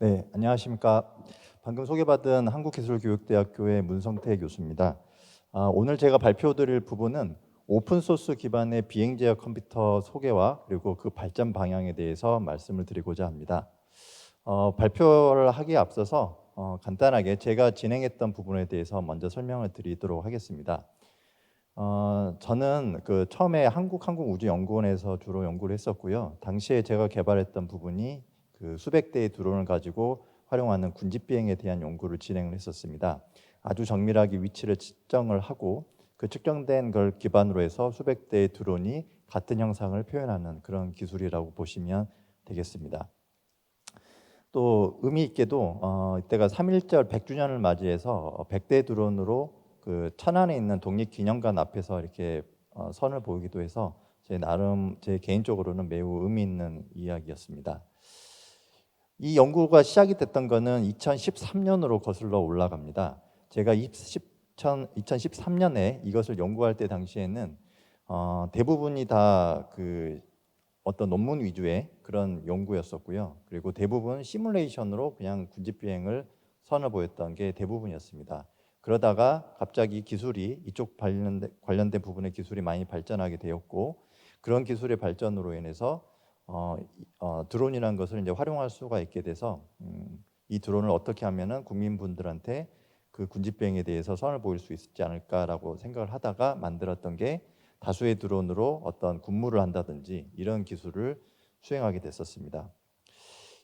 네, 안녕하십니까. 방금 소개받은 한국기술교육대학교의 문성태 교수입니다. 오늘 제가 발표드릴 부분은 오픈소스 기반의 비행제어 컴퓨터 소개와 그리고 그 발전 방향에 대해서 말씀을 드리고자 합니다. 발표를 하기에 앞서서 간단하게 제가 진행했던 부분에 대해서 먼저 설명을 드리도록 하겠습니다. 저는 처음에 한국우주연구원에서 주로 연구를 했었고요. 당시에 제가 개발했던 부분이 수백 대의 드론을 가지고 활용하는 군집 비행에 대한 연구를 진행을 했었습니다. 아주 정밀하게 위치를 측정을 하고 그 측정된 걸 기반으로 해서 수백 대의 드론이 같은 형상을 표현하는 그런 기술이라고 보시면 되겠습니다. 또 의미 있게도 이때가 3.1절 100주년을 맞이해서 100대 드론으로 천안에 있는 독립기념관 앞에서 이렇게 선을 보이기도 해서 제 개인적으로는 매우 의미 있는 이야기였습니다. 이 연구가 시작이 됐던 거는 2013년으로 거슬러 올라갑니다. 제가 2013년에 이것을 연구할 때 당시에는 대부분이 다 어떤 논문 위주의 그런 연구였었고요. 그리고 대부분 시뮬레이션으로 그냥 군집 비행을 선을 보였던 게 대부분이었습니다. 그러다가 갑자기 기술이 이쪽 관련된 부분의 기술이 많이 발전하게 되었고, 그런 기술의 발전으로 인해서 드론이라는 것을 이제 활용할 수가 있게 돼서 이 드론을 어떻게 하면은 국민분들한테 그 군집 비행에 대해서 선을 보일 수 있지 않을까라고 생각을 하다가 만들었던 게 다수의 드론으로 어떤 군무를 한다든지 이런 기술을 수행하게 됐었습니다.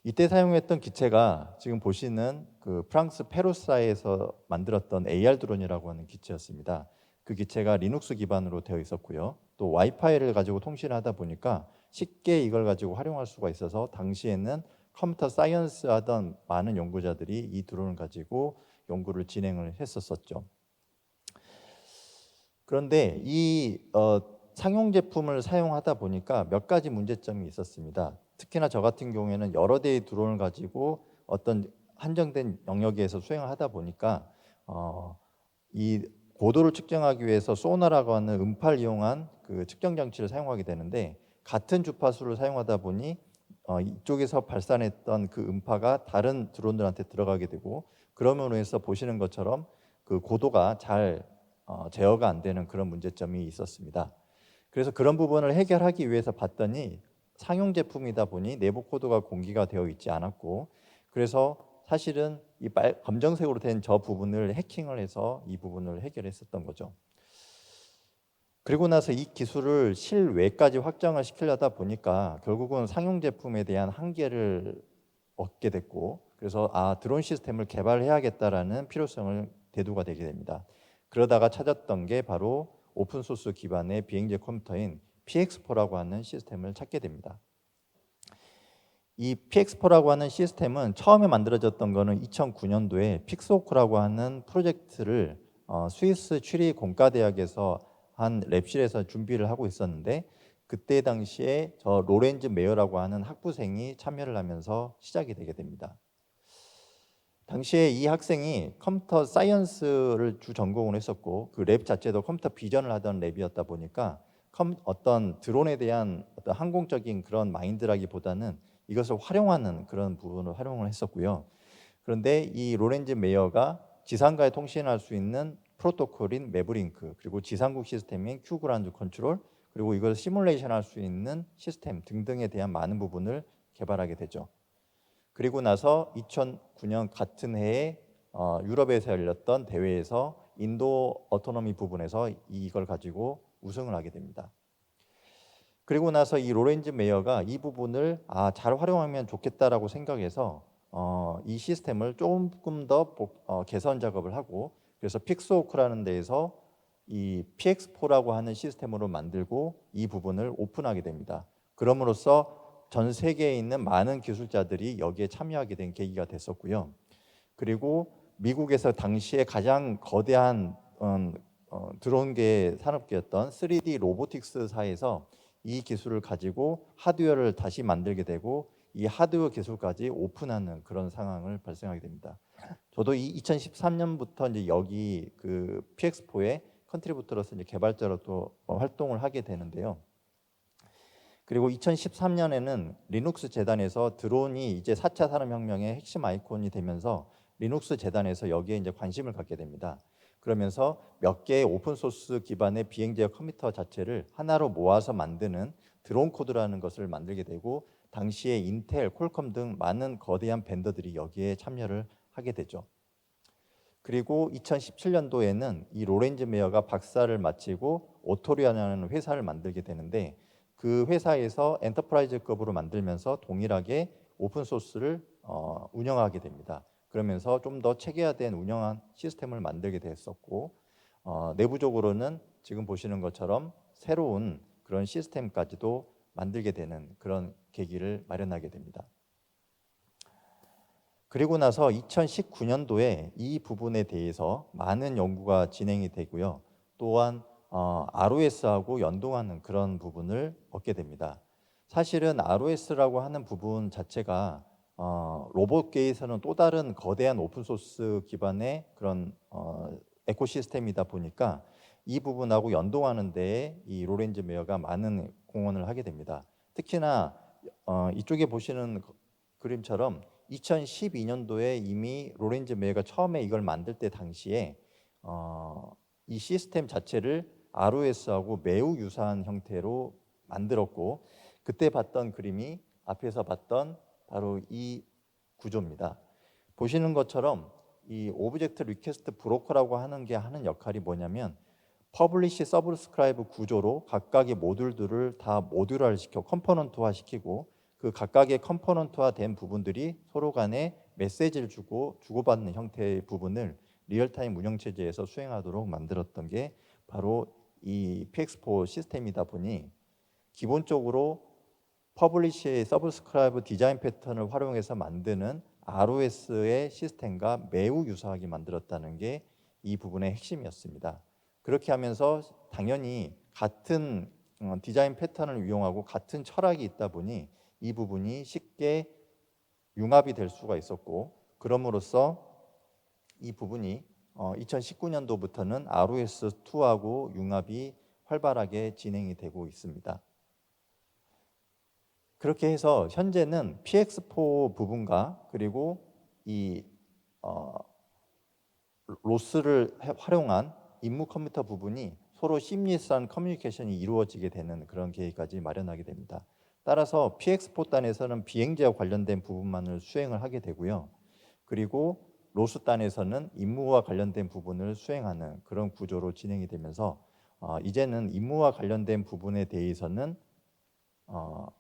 이때 사용했던 기체가 지금 보시는 프랑스 페루사에서 만들었던 AR 드론이라고 하는 기체였습니다. 그 기체가 리눅스 기반으로 되어 있었고요. 또 와이파이를 가지고 통신을 하다 보니까 쉽게 이걸 가지고 활용할 수가 있어서 당시에는 컴퓨터 사이언스 하던 많은 연구자들이 이 드론을 가지고 연구를 진행을 했었었죠. 그런데 이 상용 제품을 사용하다 보니까 몇 가지 문제점이 있었습니다. 특히나 저 같은 경우에는 여러 대의 드론을 가지고 어떤 한정된 영역에서 수행을 하다 보니까 이 고도를 측정하기 위해서 소나라고 하는 음파를 이용한 그 측정 장치를 사용하게 되는데, 같은 주파수를 사용하다 보니 이쪽에서 발산했던 그 음파가 다른 드론들한테 들어가게 되고, 그러므로 해서 보시는 것처럼 그 고도가 잘 제어가 안 되는 그런 문제점이 있었습니다. 그래서 그런 부분을 해결하기 위해서 봤더니 상용 제품이다 보니 내부 코드가 공개가 되어 있지 않았고, 그래서 사실은 이 검정색으로 된 저 부분을 해킹을 해서 이 부분을 해결했었던 거죠. 그리고 나서 이 기술을 실외까지 확장을 시키려다 보니까 결국은 상용 제품에 대한 한계를 얻게 됐고, 그래서 드론 시스템을 개발해야겠다라는 필요성을 대두가 되게 됩니다. 그러다가 찾았던 게 바로 오픈소스 기반의 비행제 컴퓨터인 PX4라고 하는 시스템을 찾게 됩니다. 이 PX4라고 하는 시스템은 처음에 만들어졌던 거는 2009년도에 픽스호크라고 하는 프로젝트를 스위스 취리 공과대학에서 한 랩실에서 준비를 하고 있었는데, 그때 당시에 저 로렌즈 메어라고 하는 학부생이 참여를 하면서 시작이 되게 됩니다. 당시에 이 학생이 컴퓨터 사이언스를 주 전공을 했었고, 그 랩 자체도 컴퓨터 비전을 하던 랩이었다 보니까 어떤 드론에 대한 어떤 항공적인 그런 마인드라기보다는 이것을 활용하는 그런 부분을 활용을 했었고요. 그런데 이 로렌즈 메이어가 지상과에 통신할 수 있는 프로토콜인 매브링크, 그리고 지상국 시스템인 큐그라운드 컨트롤, 그리고 이걸 시뮬레이션 할 수 있는 시스템 등등에 대한 많은 부분을 개발하게 되죠. 그리고 나서 2009년 같은 해에 유럽에서 열렸던 대회에서 인도 어토노미 부분에서 이걸 가지고 우승을 하게 됩니다. 그리고 나서 이 로렌즈 메이어가 이 부분을 잘 활용하면 좋겠다라고 생각해서 이 시스템을 조금 더 개선 작업을 하고, 그래서 픽스호크라는 데에서 이 PX4라고 하는 시스템으로 만들고 이 부분을 오픈하게 됩니다. 그럼으로써 전 세계에 있는 많은 기술자들이 여기에 참여하게 된 계기가 됐었고요. 그리고 미국에서 당시에 가장 거대한 드론계 산업계였던 3D 로보틱스사에서 이 기술을 가지고 하드웨어를 다시 만들게 되고, 이 하드웨어 기술까지 오픈하는 그런 상황을 발생하게 됩니다. 저도 이 2013년부터 이제 여기 그 PX4의 컨트리부터로서 이제 개발자로 또 활동을 하게 되는데요. 그리고 2013년에는 리눅스 재단에서 드론이 이제 4차 산업혁명의 핵심 아이콘이 되면서 리눅스 재단에서 여기에 이제 관심을 갖게 됩니다. 그러면서 몇 개의 오픈 소스 기반의 비행제어 컴퓨터 자체를 하나로 모아서 만드는 드론 코드라는 것을 만들게 되고, 당시에 인텔, 퀄컴 등 많은 거대한 벤더들이 여기에 참여를 하게 되죠. 그리고 2017년도에는 이 로렌즈 메어가 박사를 마치고 오토리아라는 회사를 만들게 되는데, 그 회사에서 엔터프라이즈급으로 만들면서 동일하게 오픈 소스를 운영하게 됩니다. 그러면서 좀 더 체계화된 운영한 시스템을 만들게 됐었고, 내부적으로는 지금 보시는 것처럼 새로운 그런 시스템까지도 만들게 되는 그런 계기를 마련하게 됩니다. 그리고 나서 2019년도에 이 부분에 대해서 많은 연구가 진행이 되고요. 또한 ROS하고 연동하는 그런 부분을 얻게 됩니다. 사실은 ROS라고 하는 부분 자체가 로봇계에서는 또 다른 거대한 오픈소스 기반의 그런 에코시스템이다 보니까 이 부분하고 연동하는 데에 이 로렌즈 메어가 많은 공헌을 하게 됩니다. 특히나 이쪽에 보시는 그림처럼 2012년도에 이미 로렌즈 메어가 처음에 이걸 만들 때 당시에 이 시스템 자체를 ROS하고 매우 유사한 형태로 만들었고, 그때 봤던 그림이 앞에서 봤던 바로 이 구조입니다. 보시는 것처럼 이 오브젝트 리퀘스트 브로커라고 하는 게 하는 역할이 뭐냐면, 퍼블리시 서브스크라이브 구조로 각각의 모듈들을 다 모듈화를 시켜 컴포넌트화 시키고, 그 각각의 컴포넌트화 된 부분들이 서로 간에 메시지를 주고받는 형태의 부분을 리얼타임 운영체제에서 수행하도록 만들었던 게 바로 이 PX4 시스템이다 보니, 기본적으로 퍼블리시의 서브스크라이브 디자인 패턴을 활용해서 만드는 ROS의 시스템과 매우 유사하게 만들었다는 게 이 부분의 핵심이었습니다. 그렇게 하면서 당연히 같은 디자인 패턴을 이용하고 같은 철학이 있다 보니 이 부분이 쉽게 융합이 될 수가 있었고, 그럼으로써 이 부분이 2019년도부터는 ROS2하고 융합이 활발하게 진행이 되고 있습니다. 그렇게 해서 현재는 PX4 부분과 그리고 이 로스를 활용한 임무 컴퓨터 부분이 서로 심리스한 커뮤니케이션이 이루어지게 되는 그런 계획까지 마련하게 됩니다. 따라서 PX4단에서는 비행제와 관련된 부분만을 수행을 하게 되고요. 그리고 로스단에서는 임무와 관련된 부분을 수행하는 그런 구조로 진행이 되면서 이제는 임무와 관련된 부분에 대해서는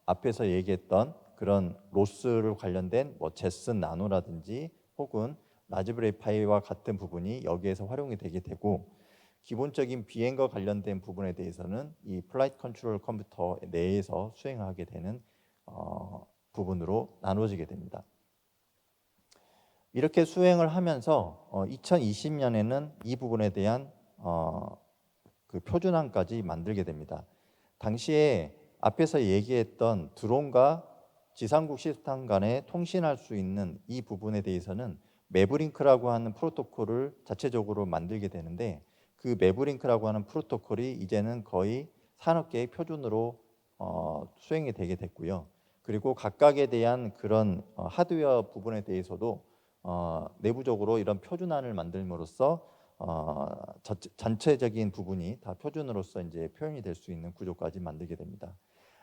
앞에서 얘기했던 그런 로스를 관련된 뭐 제슨 나노라든지 혹은 라즈베리 파이와 같은 부분이 여기에서 활용이 되게 되고, 기본적인 비행과 관련된 부분에 대해서는 이 플라이트 컨트롤 컴퓨터 내에서 수행하게 되는 부분으로 나눠지게 됩니다. 이렇게 수행을 하면서 2020년에는 이 부분에 대한 그 표준안까지 만들게 됩니다. 당시에 앞에서 얘기했던 드론과 지상국 시스템 간에 통신할 수 있는 이 부분에 대해서는 매브링크라고 하는 프로토콜을 자체적으로 만들게 되는데, 그 매브링크라고 하는 프로토콜이 이제는 거의 산업계의 표준으로 수행이 되게 됐고요. 그리고 각각에 대한 그런 하드웨어 부분에 대해서도 내부적으로 이런 표준안을 만들므로써 전체적인 부분이 다 표준으로서 이제 표현이 될 수 있는 구조까지 만들게 됩니다.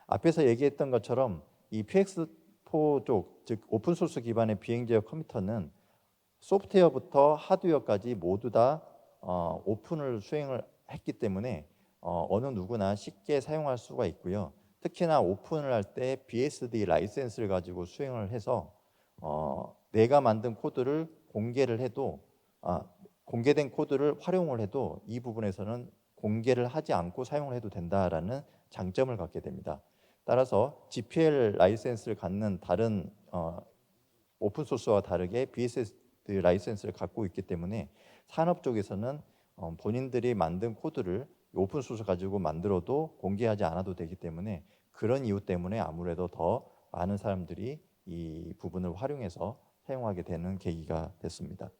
앞에서 얘기했던 것처럼 이 PX4 쪽, 즉 오픈 소스 기반의 비행제어 컴퓨터는 소프트웨어부터 하드웨어까지 모두 다 오픈을 수행을 했기 때문에 어느 누구나 쉽게 사용할 수가 있고요. 특히나 오픈을 할 때 BSD 라이센스를 가지고 수행을 해서 내가 만든 코드를 공개를 해도 공개된 코드를 활용을 해도 이 부분에서는 공개를 하지 않고 사용을 해도 된다라는 장점을 갖게 됩니다. 따라서 GPL 라이센스를 갖는 다른 오픈 소스와 다르게 BSD 라이센스를 갖고 있기 때문에 산업 쪽에서는 본인들이 만든 코드를 오픈 소스 가지고 만들어도 공개하지 않아도 되기 때문에, 그런 이유 때문에 아무래도 더 많은 사람들이 이 부분을 활용해서 사용하게 되는 계기가 됐습니다.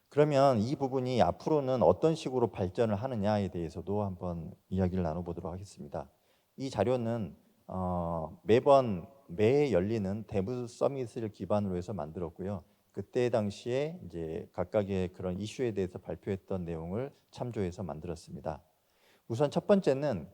그러면 이 부분이 앞으로는 어떤 식으로 발전을 하느냐에 대해서도 한번 이야기를 나눠보도록 하겠습니다. 이 자료는 매번 매해 열리는 대부 서밋을 기반으로 해서 만들었고요. 그때 당시에 이제 각각의 그런 이슈에 대해서 발표했던 내용을 참조해서 만들었습니다. 우선 첫 번째는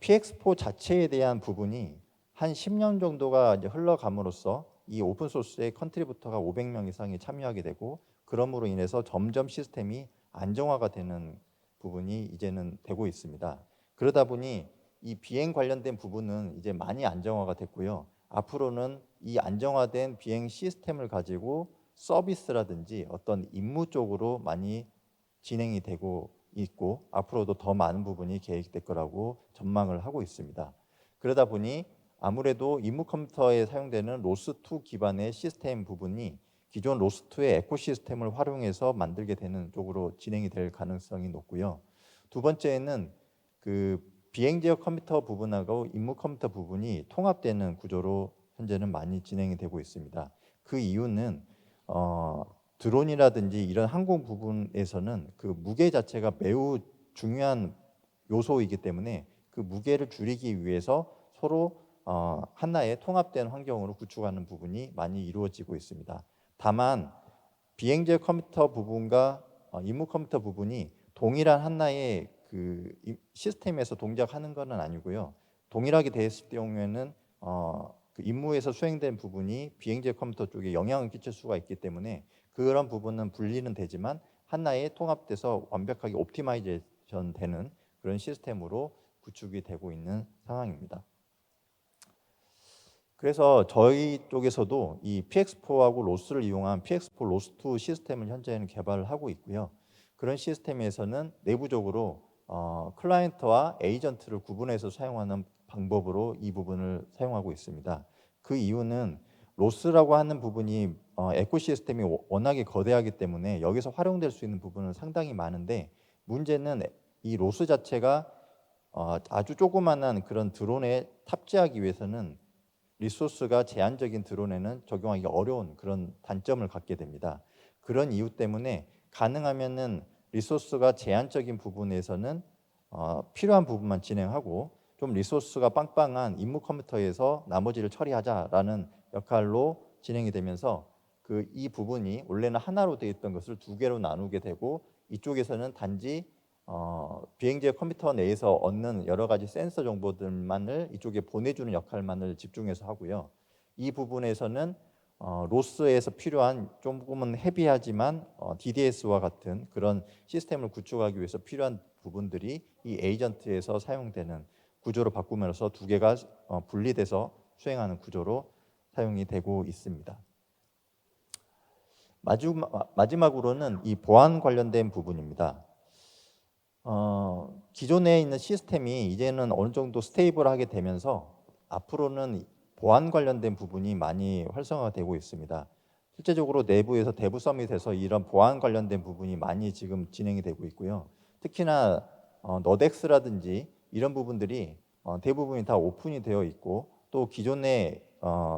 PX4 자체에 대한 부분이 한 10년 정도가 이제 흘러감으로써 이 오픈 소스의 컨트리부터가 500명 이상이 참여하게 되고, 그러므로 인해서 점점 시스템이 안정화가 되는 부분이 이제는 되고 있습니다. 그러다 보니 이 비행 관련된 부분은 이제 많이 안정화가 됐고요. 앞으로는 이 안정화된 비행 시스템을 가지고 서비스라든지 어떤 임무 쪽으로 많이 진행이 되고 있고, 앞으로도 더 많은 부분이 계획될 거라고 전망을 하고 있습니다. 그러다 보니 아무래도 임무 컴퓨터에 사용되는 로스2 기반의 시스템 부분이 기존 로스2의 에코시스템을 활용해서 만들게 되는 쪽으로 진행이 될 가능성이 높고요. 두 번째는 그 비행 지역 컴퓨터 부분하고 임무 컴퓨터 부분이 통합되는 구조로 현재는 많이 진행이 되고 있습니다. 그 이유는 드론이라든지 이런 항공 부분에서는 그 무게 자체가 매우 중요한 요소이기 때문에 그 무게를 줄이기 위해서 서로 하나의 통합된 환경으로 구축하는 부분이 많이 이루어지고 있습니다. 다만 비행제 컴퓨터 부분과 임무 컴퓨터 부분이 동일한 하나의 그 시스템에서 동작하는 것은 아니고요. 동일하게 되었을 경우에는 그 임무에서 수행된 부분이 비행제 컴퓨터 쪽에 영향을 끼칠 수가 있기 때문에 그런 부분은 분리는 되지만 하나의 통합돼서 완벽하게 옵티마이제이션 되는 그런 시스템으로 구축이 되고 있는 상황입니다. 그래서 저희 쪽에서도 이 PX4하고 로스를 이용한 PX4 로스2 시스템을 현재는 개발을 하고 있고요. 그런 시스템에서는 내부적으로 클라이언트와 에이전트를 구분해서 사용하는 방법으로 이 부분을 사용하고 있습니다. 그 이유는 로스라고 하는 부분이 에코시스템이 워낙에 거대하기 때문에 여기서 활용될 수 있는 부분은 상당히 많은데, 문제는 이 로스 자체가 아주 조그만한 그런 드론에 탑재하기 위해서는 리소스가 제한적인 드론에는 적용하기 어려운 그런 단점을 갖게 됩니다. 그런 이유 때문에 가능하면은 리소스가 제한적인 부분에서는 필요한 부분만 진행하고, 좀 리소스가 빵빵한 임무 컴퓨터에서 나머지를 처리하자라는 역할로 진행이 되면서 이 부분이 원래는 하나로 되어 있던 것을 두 개로 나누게 되고, 이쪽에서는 단지 비행제 컴퓨터 내에서 얻는 여러 가지 센서 정보들만을 이쪽에 보내주는 역할만을 집중해서 하고요. 이 부분에서는 로스에서 필요한 조금은 헤비하지만 DDS와 같은 그런 시스템을 구축하기 위해서 필요한 부분들이 이 에이전트에서 사용되는 구조로 바꾸면서 두 개가 분리돼서 수행하는 구조로 사용이 되고 있습니다. 마지막으로는 이 보안 관련된 부분입니다. 기존에 있는 시스템이 이제는 어느 정도 스테이블하게 되면서 앞으로는 보안 관련된 부분이 많이 활성화되고 있습니다. 실제적으로 내부에서 대부 서밋에서 이런 보안 관련된 부분이 많이 지금 진행이 되고 있고요. 특히나 너덱스라든지 이런 부분들이 대부분이 다 오픈이 되어 있고, 또 기존의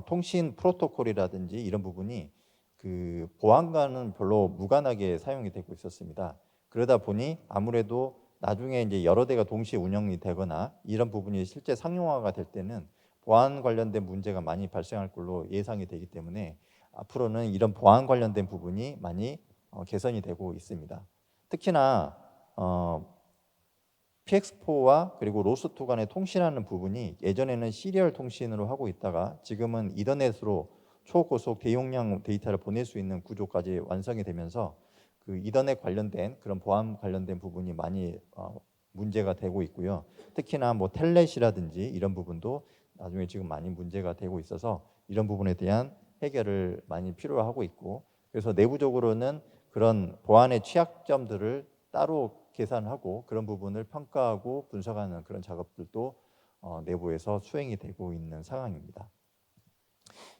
통신 프로토콜이라든지 이런 부분이 그 보안과는 별로 무관하게 사용이 되고 있었습니다. 그러다 보니 아무래도 나중에 이제 여러 대가 동시에 운영이 되거나 이런 부분이 실제 상용화가 될 때는 보안 관련된 문제가 많이 발생할 걸로 예상이 되기 때문에 앞으로는 이런 보안 관련된 부분이 많이 개선이 되고 있습니다. 특히나 PX4와 그리고 로스2 간의 통신하는 부분이 예전에는 시리얼 통신으로 하고 있다가 지금은 이더넷으로 초고속 대용량 데이터를 보낼 수 있는 구조까지 완성이 되면서 그 이더넷 관련된 그런 보안 관련된 부분이 많이 문제가 되고 있고요. 특히나 뭐 텔넷이라든지 이런 부분도 나중에 지금 많이 문제가 되고 있어서 이런 부분에 대한 해결을 많이 필요로 하고 있고, 그래서 내부적으로는 그런 보안의 취약점들을 따로 계산하고 그런 부분을 평가하고 분석하는 그런 작업들도 내부에서 수행이 되고 있는 상황입니다.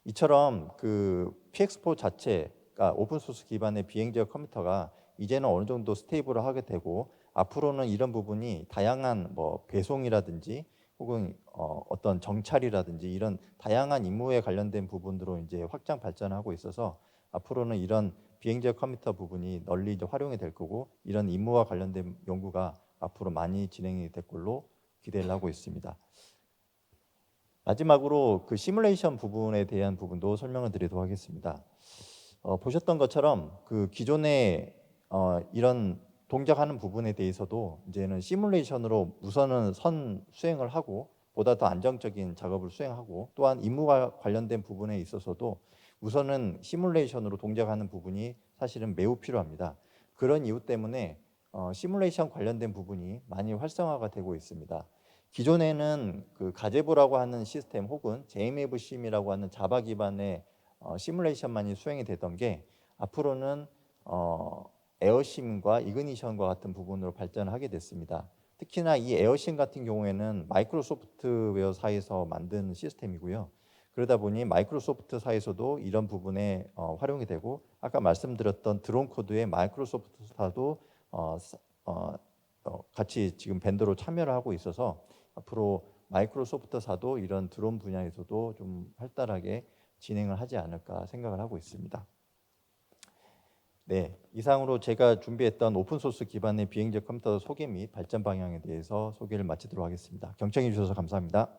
이처럼 그 PX4 자체가 오픈소스 기반의 비행지역 컴퓨터가 이제는 어느 정도 스테이블하게 되고, 앞으로는 이런 부분이 다양한 뭐 배송이라든지 혹은 어떤 정찰이라든지 이런 다양한 임무에 관련된 부분으로 이제 확장 발전하고 있어서 앞으로는 이런 비행지역 컴퓨터 부분이 널리 이제 활용이 될 거고, 이런 임무와 관련된 연구가 앞으로 많이 진행이 될 걸로 기대를 하고 있습니다. 마지막으로 그 시뮬레이션 부분에 대한 부분도 설명을 드리도록 하겠습니다. 보셨던 것처럼 그 기존에 이런 동작하는 부분에 대해서도 이제는 시뮬레이션으로 우선은 선 수행을 하고 보다 더 안정적인 작업을 수행하고, 또한 임무와 관련된 부분에 있어서도 우선은 시뮬레이션으로 동작하는 부분이 사실은 매우 필요합니다. 그런 이유 때문에 시뮬레이션 관련된 부분이 많이 활성화가 되고 있습니다. 기존에는 그 가제보라고 하는 시스템 혹은 JMFCM이라고 하는 자바 기반의 시뮬레이션만이 수행이 되던 게 앞으로는 에어심과 이그니션과 같은 부분으로 발전을 하게 됐습니다. 특히나 이 에어심 같은 경우에는 마이크로소프트웨어사에서 만든 시스템이고요. 그러다 보니 마이크로소프트사에서도 이런 부분에 활용이 되고, 아까 말씀드렸던 드론 코드의 마이크로소프트사도 같이 지금 벤더로 참여를 하고 있어서 앞으로 마이크로소프트사도 이런 드론 분야에서도 좀 활달하게 진행을 하지 않을까 생각을 하고 있습니다. 네, 이상으로 제가 준비했던 오픈소스 기반의 비행적 컴퓨터 소개 및 발전 방향에 대해서 소개를 마치도록 하겠습니다. 경청해 주셔서 감사합니다.